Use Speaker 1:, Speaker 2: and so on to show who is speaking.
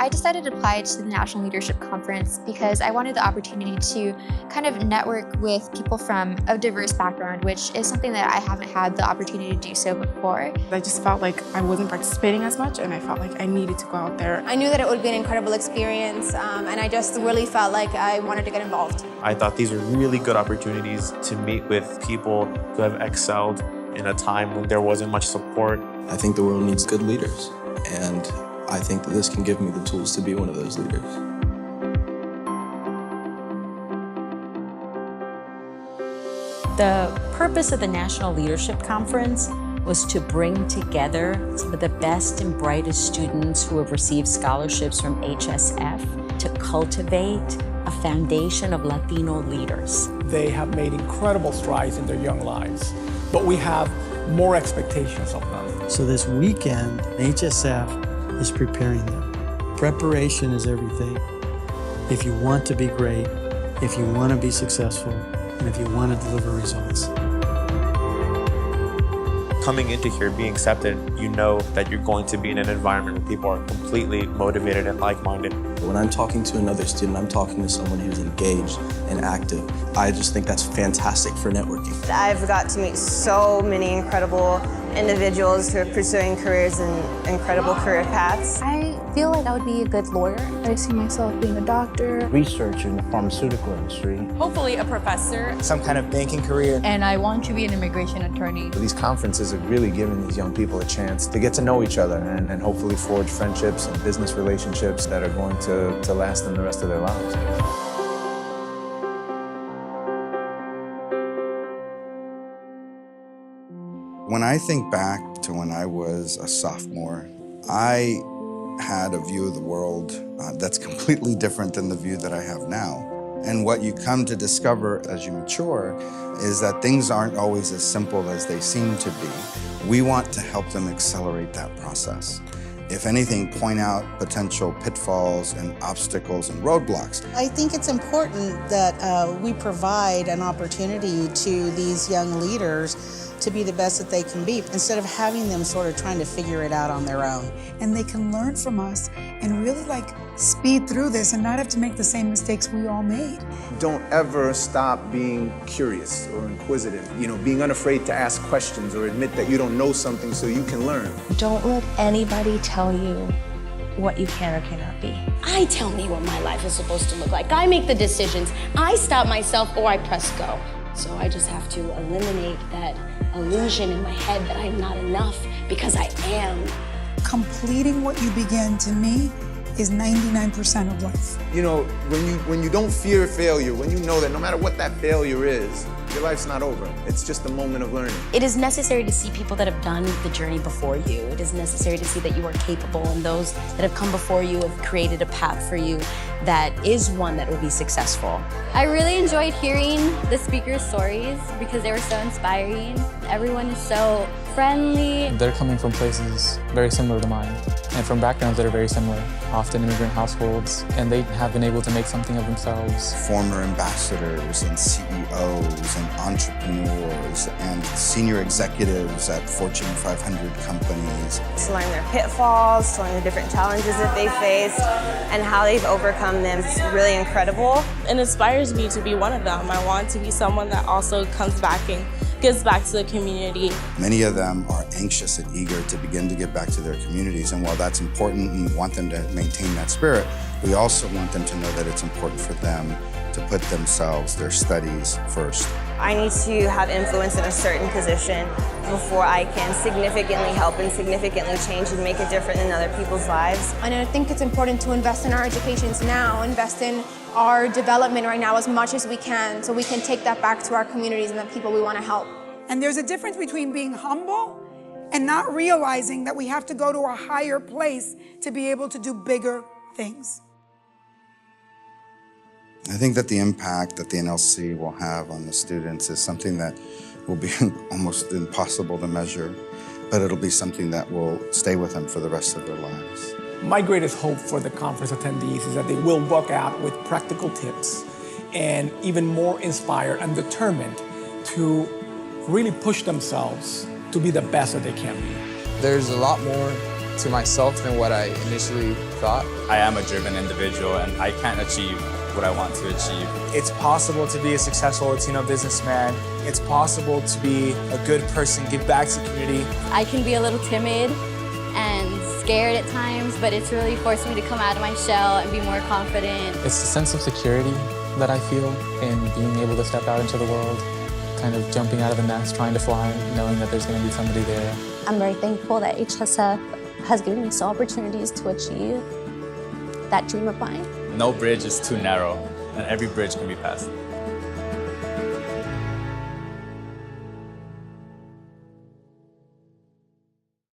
Speaker 1: I decided to apply to the National Leadership Conference because I wanted the opportunity to kind of network with people from a diverse background, which is something that I haven't had the opportunity to do so before.
Speaker 2: I just felt like I wasn't participating as much, and I felt like I needed to go out there.
Speaker 3: I knew that it would be an incredible experience, and I just really felt like I wanted to get involved.
Speaker 4: I thought these were really good opportunities to meet with people who have excelled in a time when there wasn't much support.
Speaker 5: I think the world needs good leaders, and I think that this can give me the tools to be one of those leaders.
Speaker 6: The purpose of the National Leadership Conference was to bring together some of the best and brightest students who have received scholarships from HSF to cultivate a foundation of Latino leaders.
Speaker 7: They have made incredible strides in their young lives, but we have more expectations of them.
Speaker 8: So this weekend, HSF is preparing them. Preparation is everything. If you want to be great, if you want to be successful, and if you want to deliver results.
Speaker 4: Coming into here, being accepted, you know that you're going to be in an environment where people are completely motivated and like-minded.
Speaker 5: When I'm talking to another student, I'm talking to someone who's engaged and active. I just think that's fantastic for networking.
Speaker 3: I've got to meet so many incredible individuals who are pursuing careers in incredible career paths.
Speaker 9: I feel like I would be a good lawyer. I see myself being a doctor.
Speaker 10: Researcher in the pharmaceutical industry.
Speaker 2: Hopefully a professor.
Speaker 10: Some kind of banking career.
Speaker 9: And I want to be an immigration attorney.
Speaker 10: These conferences are really giving these young people a chance to get to know each other and hopefully forge friendships and business relationships that are going to last them the rest of their lives.
Speaker 11: When I think back to when I was a sophomore, I had a view of the world that's completely different than the view that I have now. And what you come to discover as you mature is that things aren't always as simple as they seem to be. We want to help them accelerate that process. If anything, point out potential pitfalls and obstacles and roadblocks.
Speaker 12: I think it's important that we provide an opportunity to these young leaders to be the best that they can be, instead of having them sort of trying to figure it out on their own.
Speaker 13: And they can learn from us and really speed through this and not have to make the same mistakes we all made.
Speaker 10: Don't ever stop being curious or inquisitive. Being unafraid to ask questions or admit that you don't know something so you can learn.
Speaker 9: Don't let anybody tell you what you can or cannot be.
Speaker 14: I tell me what my life is supposed to look like. I make the decisions. I stop myself or I press go. So I just have to eliminate that illusion in my head that I'm not enough, because I am.
Speaker 13: Completing what you begin, to me, is 99% of life.
Speaker 10: When you don't fear failure, when you know that no matter what that failure is, your life's not over. It's just a moment of learning.
Speaker 6: It is necessary to see people that have done the journey before you. It is necessary to see that you are capable, and those that have come before you have created a path for you that is one that will be successful.
Speaker 1: I really enjoyed hearing the speakers' stories because they were so inspiring. Everyone is so friendly.
Speaker 15: They're coming from places very similar to mine and from backgrounds that are very similar, often immigrant households, and they have been able to make something of themselves.
Speaker 11: Former ambassadors and CEOs and entrepreneurs and senior executives at Fortune 500 companies.
Speaker 3: To learn their pitfalls, to learn the different challenges that they faced, and how they've overcome them. It's really incredible.
Speaker 2: It inspires me to be one of them. I want to be someone that also comes back and gives back to the community.
Speaker 11: Many of them are anxious and eager to begin to give back to their communities, and while that's important and we want them to maintain that spirit, we also want them to know that it's important for them to put themselves, their studies first.
Speaker 3: I need to have influence in a certain position before I can significantly help and significantly change and make a difference in other people's lives.
Speaker 9: And I think it's important to invest in our educations now, invest in our development right now as much as we can, so we can take that back to our communities and the people we want to help.
Speaker 13: And there's a difference between being humble and not realizing that we have to go to a higher place to be able to do bigger things.
Speaker 11: I think that the impact that the NLC will have on the students is something that will be almost impossible to measure, but it'll be something that will stay with them for the rest of their lives.
Speaker 7: My greatest hope for the conference attendees is that they will walk out with practical tips and even more inspired and determined to really push themselves to be the best that they can be.
Speaker 16: There's a lot more to myself than what I initially thought.
Speaker 17: I am a driven individual and I can't achieve what I want to achieve.
Speaker 18: It's possible to be a successful Latino businessman. It's possible to be a good person, give back to the community.
Speaker 19: I can be a little timid and scared at times, but it's really forced me to come out of my shell and be more confident.
Speaker 15: It's the sense of security that I feel in being able to step out into the world, kind of jumping out of the nest, trying to fly, knowing that there's going to be somebody there.
Speaker 20: I'm very thankful that HSF has given me some opportunities to achieve that dream of mine.
Speaker 17: No bridge is too narrow, and every bridge can be passed.